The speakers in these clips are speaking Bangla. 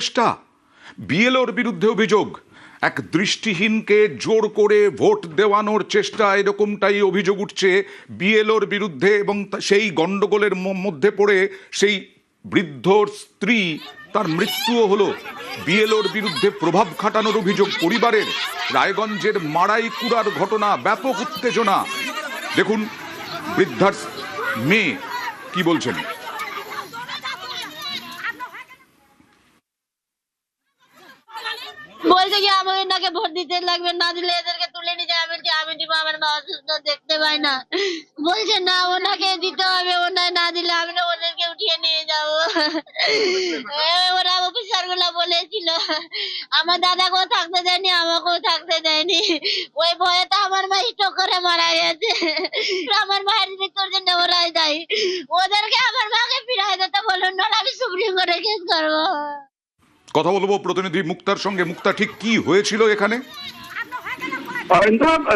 চেষ্টা। বিএলওর বিরুদ্ধে অভিযোগ, এক দৃষ্টিহীনকে জোর করে ভোট দেওয়ানোর চেষ্টা, এরকমটাই অভিযোগ উঠছে বিএলওর বিরুদ্ধে। এবং সেই গন্ডগোলের মধ্যে পড়ে সেই বৃদ্ধর স্ত্রী, তার মৃত্যুও হলো। বিএলওর বিরুদ্ধে প্রভাব খাটানোর অভিযোগ পরিবারের। রায়গঞ্জের মারাইকুড়ার ঘটনা, ব্যাপক উত্তেজনা। দেখুন বৃদ্ধার মেয়ে কি বলছেন। বলছে কি আমি এনাকে ভোট দিতে লাগবে, না দিলে এদেরকে তুলে নিয়ে যাবে। আমি দিব, আমার মা অসুস্থ, দেখতে পাই না। বলছে না ওনাকে দিতে হবে, ওনাকে না দিলে আমি ওদেরকে উঠিয়ে নিয়ে যাবো। ওরা অফিসার গুলা বলেছিল, আমার দাদাকেও থাকতে দেয়নি, আমাকেও থাকতে দেয়নি। ওই ভয়ে তো আমার মা স্ট্রোক করে মারা গেছে। আমার মায়ের মৃত্যুর জন্য ওরাই দায়ী। ওদেরকে আমার মাকে ফিরাই দিতে বলুন, না আমি সুপ্রিম কোর্টে কেস করবো। কথা বলবো প্রতিনিধি মুক্তার সঙ্গে। মুক্তা, ঠিক কি হয়েছিল এখানে?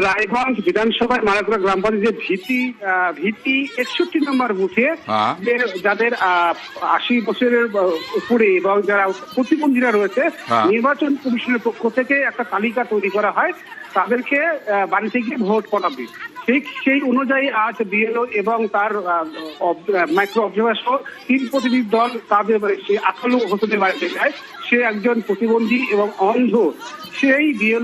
রায়গঞ্জ বিধানসভায় মারাকুড়া গ্রাম পঞ্চায়েতের ভিটি 61 নম্বর বুথে যাদের 80 বছরের উপরে এবং যারা প্রতিবন্ধীরা রয়েছে, নির্বাচন কমিশনের পক্ষ থেকে একটা তালিকা তৈরি করা হয়, তাদেরকে বাড়িতে গিয়ে ভোট করাবে। ঠিক সেই অনুযায়ী আজ বিএলও এবং তার মাইক্রো অবজারভার সহ 3 প্রতিনিধি দল তাদের সেই 18 হোসেনের বাড়িতে যায়। সে একজন প্রতিবন্ধী এবং অন্ধ। সেই বিএলও